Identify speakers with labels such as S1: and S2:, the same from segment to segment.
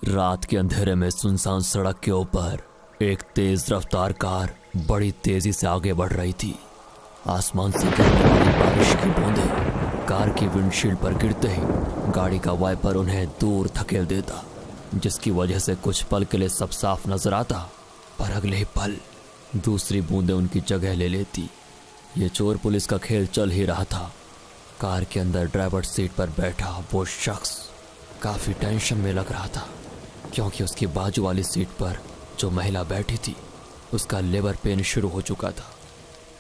S1: रात के अंधेरे में सुनसान सड़क के ऊपर एक तेज रफ्तार कार बड़ी तेजी से आगे बढ़ रही थी। आसमान से गिरने वाली बारिश की बूंदें कार की विंडशील्ड पर गिरते ही गाड़ी का वाइपर उन्हें दूर धकेल देता, जिसकी वजह से कुछ पल के लिए सब साफ नजर आता, पर अगले ही पल दूसरी बूंदें उनकी जगह ले लेती। ये चोर पुलिस का खेल चल ही रहा था। कार के अंदर ड्राइवर सीट पर बैठा वो शख्स काफ़ी टेंशन में लग रहा था, क्योंकि उसकी बाजू वाली सीट पर जो महिला बैठी थी उसका लेबर पेन शुरू हो चुका था।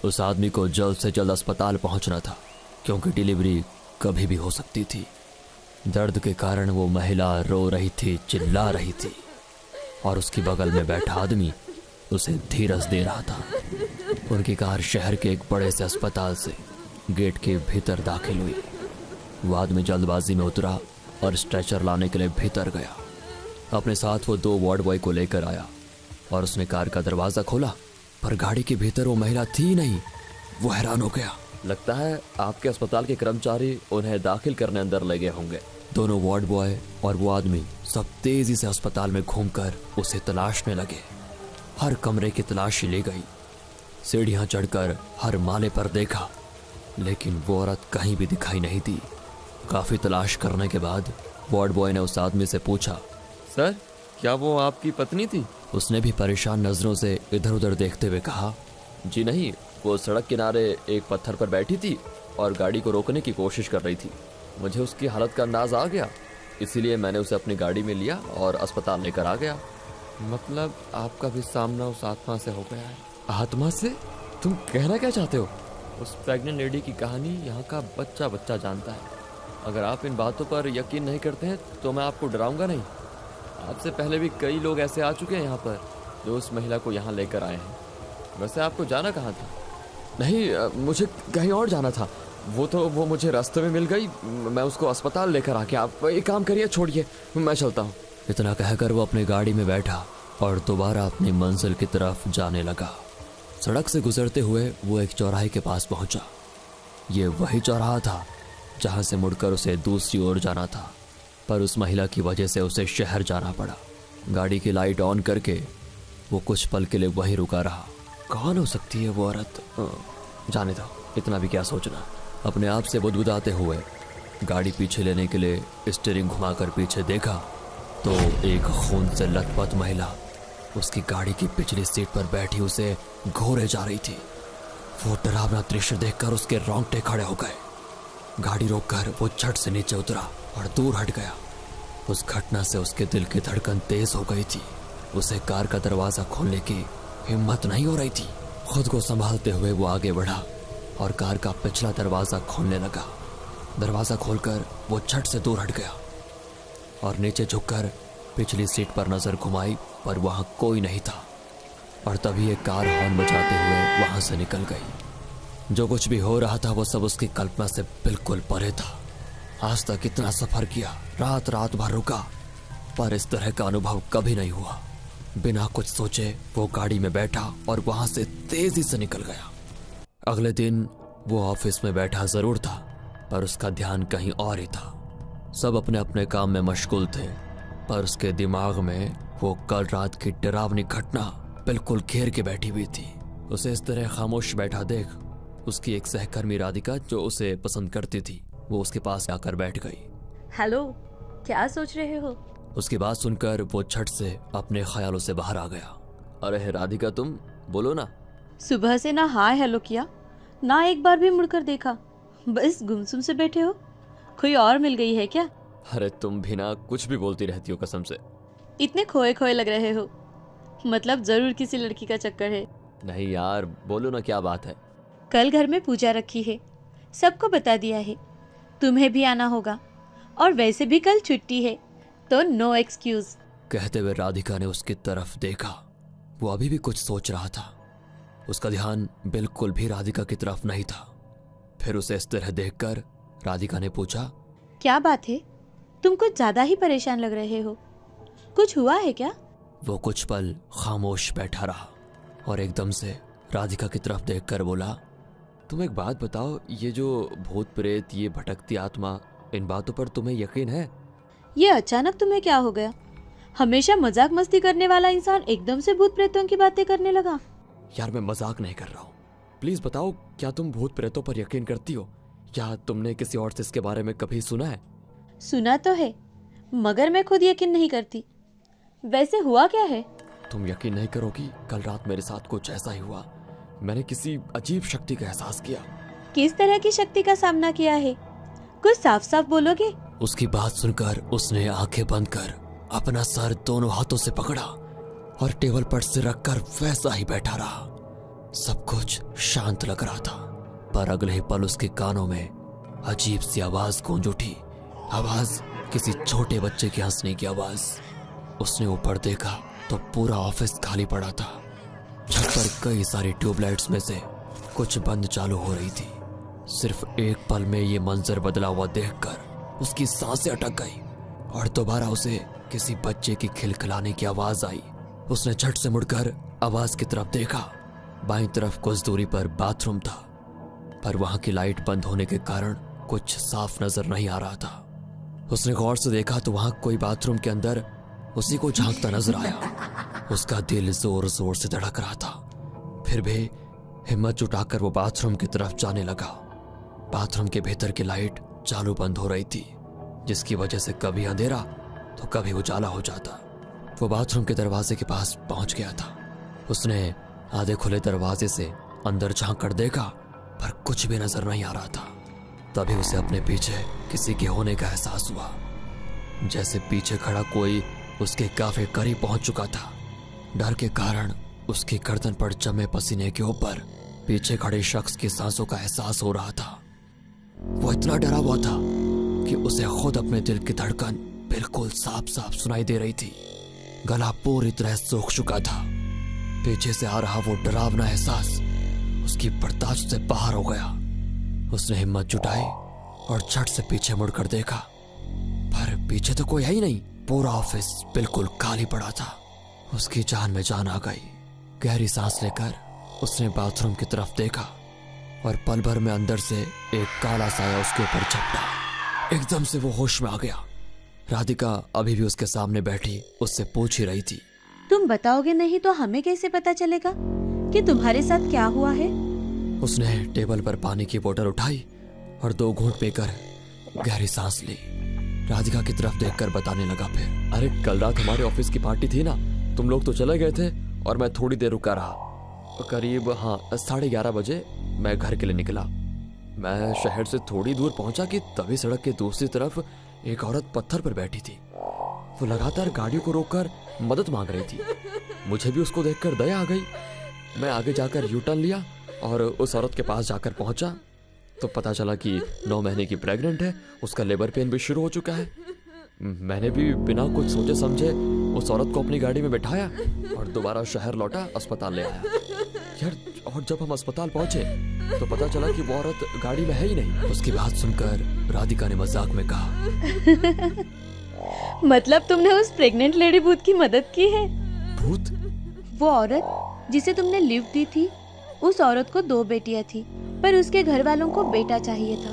S1: उस आदमी को जल्द से जल्द अस्पताल पहुंचना था, क्योंकि डिलीवरी कभी भी हो सकती थी। दर्द के कारण वो महिला रो रही थी, चिल्ला रही थी, और उसकी बगल में बैठा आदमी उसे धीरज दे रहा था। उनकी कार शहर के एक बड़े से अस्पताल से गेट के भीतर दाखिल हुई। वो आदमी जल्दबाजी में उतरा और स्ट्रेचर लाने के लिए भीतर गया। अपने साथ वो 2 वार्ड बॉय को लेकर आया और उसने कार का दरवाज़ा खोला, पर गाड़ी के भीतर वो महिला थी नहीं। वो हैरान हो गया।
S2: लगता है आपके अस्पताल के कर्मचारी उन्हें दाखिल करने अंदर लगे होंगे।
S1: दोनों वार्ड बॉय और वो आदमी सब तेजी से अस्पताल में घूमकर उसे तलाशने लगे। हर कमरे की तलाशी ली गई, सीढ़ियां चढ़कर हर माले पर देखा, लेकिन वो औरत कहीं भी दिखाई नहीं दी। काफ़ी तलाश करने के बाद वार्ड बॉय ने उस आदमी से पूछा,
S2: सर, क्या वो आपकी पत्नी थी?
S1: उसने भी परेशान नजरों से इधर उधर देखते हुए कहा,
S2: जी नहीं, वो सड़क किनारे एक पत्थर पर बैठी थी और गाड़ी को रोकने की कोशिश कर रही थी। मुझे उसकी हालत का अंदाज आ गया, इसीलिए मैंने उसे अपनी गाड़ी में लिया और अस्पताल लेकर आ गया। मतलब आपका भी सामना उस आत्मा से हो गया है।
S1: आत्मा से?
S2: तुम कहना क्या चाहते हो? उस प्रेग्नेंट लेडी की कहानी यहाँ का बच्चा बच्चा जानता है। अगर आप इन बातों पर यकीन नहीं करते हैं तो मैं आपको डराऊंगा नहीं। आपसे पहले भी कई लोग ऐसे आ चुके हैं यहाँ पर, जो उस महिला को यहाँ लेकर आए हैं। वैसे आपको जाना कहाँ था?
S1: नहीं, मुझे कहीं और जाना था। वो मुझे रास्ते में मिल गई, मैं उसको अस्पताल लेकर आके। आप एक काम करिए, छोड़िए, मैं चलता हूँ। इतना कहकर वो अपनी गाड़ी में बैठा और दोबारा अपनी मंजिल की तरफ जाने लगा। सड़क से गुजरते हुए वो एक चौराहे के पास पहुंचा। ये वही चौराहा था जहां से मुड़कर उसे दूसरी ओर जाना था, पर उस महिला की वजह से उसे शहर जाना पड़ा। गाड़ी की लाइट ऑन करके वो कुछ पल के लिए वहीं रुका रहा। कौन हो सकती है वो औरत? जाने दो, इतना भी क्या सोचना। अपने आप से बुदबुदाते हुए गाड़ी पीछे लेने के लिए स्टीयरिंग घुमाकर पीछे देखा तो एक खून से लथपथ महिला उसकी गाड़ी की पिछली सीट पर बैठी उसे घोरे जा रही थी। वो डरावना दृश्य देखकर उसके रोंगटे खड़े हो गए। गाड़ी रोककर वो झट से नीचे उतरा और दूर हट गया। उस घटना से उसके दिल की धड़कन तेज हो गई थी। उसे कार का दरवाजा खोलने की हिम्मत नहीं हो रही थी। खुद को संभालते हुए वो आगे बढ़ा और कार का पिछला दरवाजा खोलने लगा। दरवाजा खोलकर वो झट से दूर हट गया और नीचे झुककर पिछली सीट पर नजर घुमाई, पर वहां कोई नहीं था। और तभी एक कार हॉर्न बजाते हुए वहां से निकल गई। जो कुछ भी हो रहा था वो सब उसकी कल्पना से बिल्कुल परे था। आज तक इतना सफर किया, रात रात भर रुका, पर इस तरह का अनुभव कभी नहीं हुआ। बिना कुछ सोचे वो गाड़ी में बैठा और वहां से तेजी से निकल गया। अगले दिन वो ऑफिस में बैठा जरूर था, पर उसका ध्यान कहीं और ही था। सब अपने अपने काम में मशगूल थे, पर उसके दिमाग में वो कल रात की डरावनी घटना बिल्कुल घेर के बैठी हुई थी। उसे इस तरह खामोश बैठा देख उसकी एक सहकर्मी राधिका, जो उसे पसंद करती थी, वो उसके पास आकर बैठ गई।
S3: हेलो, क्या सोच रहे हो?
S1: उसकी बात सुनकर वो झट से अपने ख्यालों से बाहर आ गया।
S2: अरे राधिका, तुम बोलो ना।
S3: सुबह से ना हाय हेलो किया, ना एक बार भी मुड़कर देखा, बस गुमसुम से बैठे हो। कोई और मिल गई है क्या?
S2: अरे तुम भी ना कुछ भी बोलती रहती हो, कसम से।
S3: इतने खोए खोए लग रहे हो, मतलब जरूर किसी लड़की का चक्कर है।
S2: नहीं यार, बोलो ना, क्या बात है?
S3: कल घर में पूजा रखी है, सबको बता दिया है, तुम्हें भी आना होगा, और वैसे भी कल छुट्टी है, तो नो एक्सक्यूज।
S1: कहते हुए राधिका ने उसकी तरफ देखा। वो अभी भी कुछ सोच रहा था। उसका ध्यान बिल्कुल भी राधिका की तरफ नहीं था। फिर उसे इस तरह देखकर राधिका ने पूछा,
S3: क्या बात है, तुम कुछ ज्यादा ही परेशान लग रहे हो, कुछ हुआ है क्या?
S1: वो कुछ पल खामोश बैठा रहा और एकदम से राधिका की तरफ देखकर बोला,
S2: तुम एक बात बताओ, ये जो भूत प्रेत, ये भटकती आत्मा, इन बातों पर तुम्हें यकीन है?
S3: ये अचानक तुम्हें क्या हो गया? हमेशा मजाक मस्ती करने वाला इंसान एकदम से भूत प्रेतों की बातें करने लगा।
S1: यार मैं मजाक नहीं कर रहा हूँ। प्लीज बताओ, क्या तुम भूत प्रेतों पर यकीन करती हो, या तुमने किसी और से इसके बारे में कभी सुना है?
S3: सुना तो है, मगर मैं खुद यकीन नहीं करती। वैसे हुआ क्या है?
S1: तुम यकीन नहीं करोगी, कल रात मेरे साथ कुछ ऐसा ही हुआ। मैंने किसी अजीब शक्ति का एहसास किया।
S3: किस तरह की शक्ति का सामना किया है? कुछ साफ साफ बोलोगे?
S1: उसकी बात सुनकर उसने आंखें बंद कर अपना सर दोनों हाथों से पकड़ा और टेबल पर सिर रखकर वैसा ही बैठा रहा। सब कुछ शांत लग रहा था, पर अगले ही पल उसके कानों में अजीब सी आवाज गूंज उठी। आवाज किसी छोटे बच्चे के हंसने की आवाज। उसने ऊपर देखा तो पूरा ऑफिस खाली पड़ा था। छत पर कई सारी ट्यूबलाइट्स में से कुछ बंद चालू हो रही थी। सिर्फ एक पल में ये मंजर बदला हुआ देखकर उसकी सांसें अटक गई और दोबारा उसे किसी बच्चे की खिलखिलाने की आवाज आई। उसने झट से मुड़कर आवाज की तरफ देखा। बाईं तरफ कुछ दूरी पर बाथरूम था, पर वहां की लाइट बंद होने के कारण कुछ साफ नजर नहीं आ रहा था। उसने गौर से देखा तो वहां कोई बाथरूम के अंदर उसी को झांकता नजर आया। उसका दिल जोर जोर से धड़क रहा था, फिर भी हिम्मत जुटाकर वो बाथरूम की तरफ जाने लगा। बाथरूम के भीतर की लाइट चालू बंद हो रही थी, जिसकी वजह से कभी अंधेरा तो कभी उजाला हो जाता। वो बाथरूम के दरवाजे के पास पहुंच गया था। उसने आधे खुले दरवाजे से अंदर झांक कर देखा, पर कुछ भी नजर नहीं आ रहा था। तभी उसे अपने पीछे किसी के होने का एहसास हुआ, जैसे पीछे खड़ा कोई उसके काफी करीब पहुंच चुका था। डर के कारण उसकी गर्दन पर जमे पसीने के ऊपर पीछे खड़े शख्स की सांसों का एहसास हो रहा था। वो इतना डरा हुआ था कि उसे खुद अपने दिल की धड़कन बिल्कुल साफ साफ सुनाई दे रही थी। गला पूरी तरह सूख चुका था। पीछे से आ रहा वो डरावना एहसास उसकी बर्दाश्त से बाहर हो गया। उसने हिम्मत जुटाई और झट से पीछे मुड़कर देखा, पर पीछे तो कोई है ही नहीं। पूरा ऑफिस बिल्कुल खाली पड़ा था। उसकी जान में जान आ गई। गहरी सांस लेकर उसने बाथरूम की तरफ देखा और पल भर में अंदर से एक काला साया उसके ऊपर झपटा। एकदम से वो होश में आ गया। राधिका अभी भी उसके सामने बैठी उससे पूछ ही रही थी।
S3: तुम बताओगे नहीं तो हमें कैसे पता चलेगा कि तुम्हारे साथ क्या हुआ है?
S1: उसने टेबल पर पानी की बोतल उठाई और 2 घूंट पीकर गहरी सांस ली। राधिका की तरफ देखकर बताने लगा फिर, अरे कल रात हमारे ऑफिस की पार्टी थी ना, तुम लोग तो चले गए थे और मैं थोड़ी देर रुका रहा। करीब 11:30 बजे मैं घर के लिए निकला। मैं शहर से थोड़ी दूर पहुंचा कि तभी सड़क के दूसरी तरफ एक औरत पत्थर पर बैठी थी। वो लगातार गाड़ियों को रोककर मदद मांग रही थी। मुझे भी उसको देखकर दया आ गई। मैं आगे जाकर यू टर्न लिया और उस औरत के पास जाकर पहुंचा तो पता चला कि 9 महीने की प्रेग्नेंट है। उसका लेबर पेन भी शुरू हो चुका है। मैंने भी बिना कुछ सोचे समझे उस औरत को अपनी गाड़ी में बैठाया और दोबारा शहर लौटा, अस्पताल ले आया। यार, और जब हम अस्पताल पहुंचे तो पता चला कि वो औरत गाड़ी में है ही नहीं। उसकी बात सुनकर राधिका ने मजाक में कहा,
S3: मतलब तुमने उस प्रेग्नेंट लेडी भूत की मदद की है?
S1: भूत?
S3: वो औरत जिसे तुमने लिफ्ट दी थी, उस औरत को 2 बेटियां थी, पर उसके घर वालों को बेटा चाहिए था।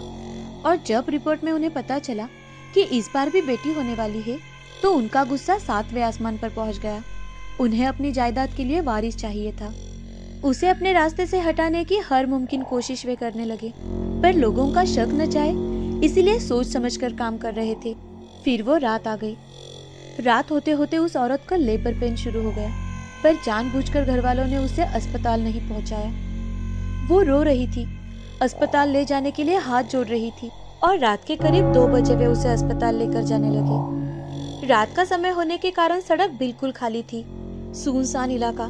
S3: और जब रिपोर्ट में उन्हें पता चला कि इस बार भी बेटी होने वाली है, तो उनका गुस्सा 7वें आसमान पर पहुंच गया। उन्हें अपनी जायदाद के लिए वारिस चाहिए था। उसे अपने रास्ते से हटाने की हर मुमकिन कोशिश वे करने लगे, पर लोगों का शक न जाए इसीलिए सोच समझकर काम कर रहे थे। फिर वो रात आ गई। रात होते होते उस औरत का लेबर पेन शुरू हो गया, पर जानबूझकर घर वालों ने उसे अस्पताल नहीं पहुंचाया। वो रो रही थी, अस्पताल ले जाने के लिए हाथ जोड़ रही थी और रात के करीब 2 बजे वे उसे अस्पताल लेकर जाने लगे। रात का समय होने के कारण सड़क बिल्कुल खाली थी, सुनसान इलाका,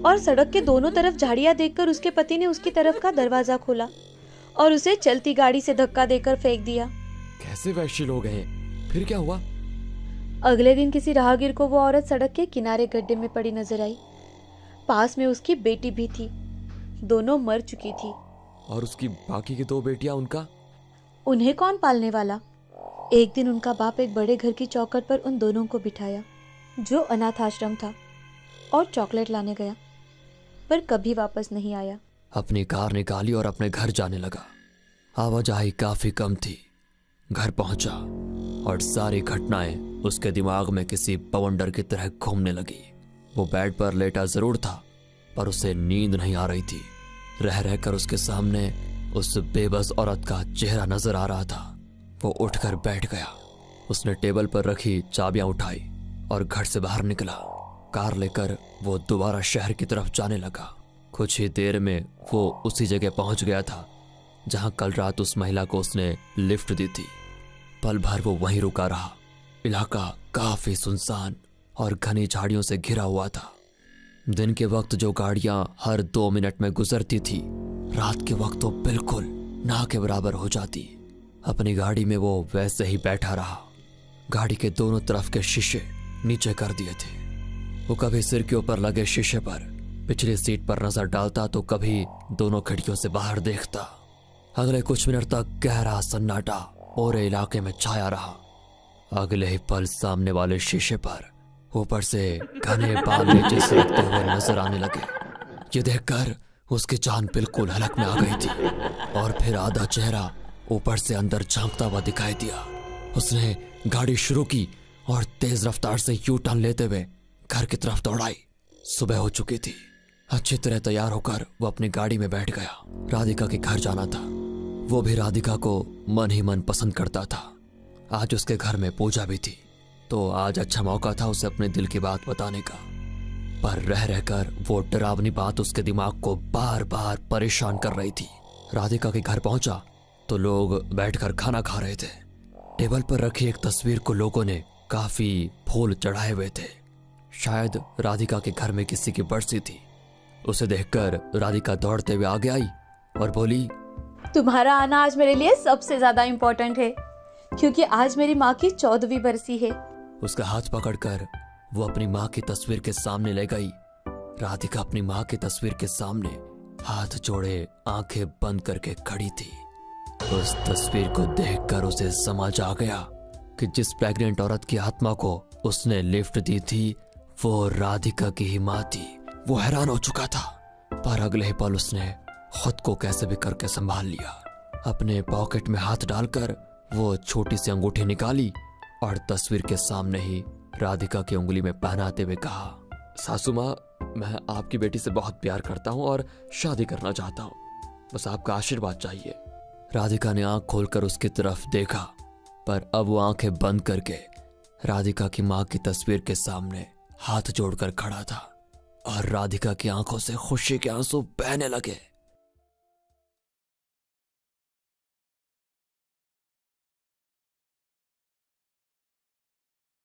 S3: और सड़क के दोनों तरफ झाड़ियां देखकर उसके पति ने उसकी तरफ का दरवाजा खोला और उसे चलती गाड़ी से धक्का देकर फेंक दिया।
S1: कैसे वैश्य लोग हैं? फिर क्या हुआ?
S3: अगले दिन किसी राहगीर को वो औरत सड़क के किनारे गड्ढे में पड़ी नजर आई। पास में उसकी बेटी भी थी। दोनों मर चुकी थी।
S1: और उसकी बाकी की 2 बेटियां, उनका?
S3: उन्हें कौन पालने वाला? एक दिन उनका बाप एक बड़े घर की चौखट पर उन दोनों को बिठाया, जो अनाथ आश्रम था, और चॉकलेट लाने गया, पर कभी वापस नहीं आया।
S1: अपनी कार निकाली और अपने घर जाने लगा। आवाजाही काफी कम थी। घर पहुंचा और सारी घटनाएं उसके दिमाग में किसी बवंडर की तरह घूमने लगी। वो बेड पर लेटा जरूर था, पर उसे नींद नहीं आ रही थी। रह रहकर उसके सामने उस बेबस औरत का चेहरा नजर आ रहा था। वो उठकर बैठ गया। उसने टेबल पर रखी चाबियां उठाई और घर से बाहर निकला। कार लेकर वो दोबारा शहर की तरफ जाने लगा। कुछ ही देर में वो उसी जगह पहुंच गया था जहां कल रात उस महिला को उसने लिफ्ट दी थी। पल भर वो वहीं रुका रहा। इलाका काफी सुनसान और घनी झाड़ियों से घिरा हुआ था। दिन के वक्त जो गाड़ियां हर 2 मिनट में गुजरती थी, रात के वक्त तो बिल्कुल ना के बराबर हो जाती। अपनी गाड़ी में वो वैसे ही बैठा रहा। गाड़ी के दोनों तरफ के शीशे नीचे कर दिए थे। वो कभी सिर के ऊपर लगे शीशे पर पिछली सीट पर नजर डालता तो कभी दोनों खिड़कियों से बाहर देखता। अगले कुछ मिनट तक गहरा सन्नाटा पूरे इलाके में छाया रहा। अगले ही पल सामने वाले शीशे पर ऊपर से घने बाल नीचे सरकते हुए नजर आने लगे। ये देखकर उसकी जान बिल्कुल हलक में आ गई थी और फिर आधा चेहरा ऊपर से अंदर झांकता हुआ दिखाई दिया। उसने गाड़ी शुरू की और तेज रफ्तार से यू टर्न लेते हुए घर की तरफ दौड़ाई। सुबह हो चुकी थी। अच्छी तरह तैयार होकर वो अपनी गाड़ी में बैठ गया। राधिका के घर जाना था। वो भी राधिका को मन ही मन पसंद करता था। आज उसके घर में पूजा भी थी, तो आज अच्छा मौका था उसे अपने दिल की बात बताने का। पर रह रहकर वो डरावनी बात उसके दिमाग को बार बार परेशान कर रही थी। राधिका के घर पहुंचा तो लोग बैठकर खाना खा रहे थे। टेबल पर रखी एक तस्वीर को लोगों ने काफी फूल चढ़ाए हुए थे। शायद राधिका के घर में किसी की बरसी थी। उसे देखकर राधिका दौड़ते हुए आगे आई और बोली,
S3: तुम्हारा आना आज मेरे लिए सबसे ज्यादा इम्पोर्टेंट है, क्योंकि आज मेरी माँ की 14वीं बरसी है।
S1: उसका हाथ पकड़कर वो अपनी माँ की तस्वीर के सामने ले गई। राधिका अपनी माँ की तस्वीर के सामने हाथ जोड़े आंखें बंद करके खड़ी थी। उस तस्वीर को देखकर उसे समझ आ गया कि जिस प्रेग्नेंट औरत की आत्मा को उसने लिफ्ट दी थी वो राधिका की ही माँ थी। वो हैरान हो चुका था, पर अगले ही पल उसने खुद को कैसे भी करके संभाल लिया। अपने पॉकेट में हाथ डालकर वो छोटी सी अंगूठी निकाली और तस्वीर के सामने ही राधिका की उंगली में पहनाते हुए कहा,
S2: सासू माँ, मैं आपकी बेटी से बहुत प्यार करता हूँ और शादी करना चाहता हूँ। बस आपका आशीर्वाद चाहिए।
S1: राधिका ने आंख खोलकर उसकी तरफ देखा, पर अब वो आंखें बंद करके राधिका की माँ की तस्वीर के सामने हाथ जोड़कर खड़ा था और राधिका की आंखों से खुशी के आंसू बहने लगे।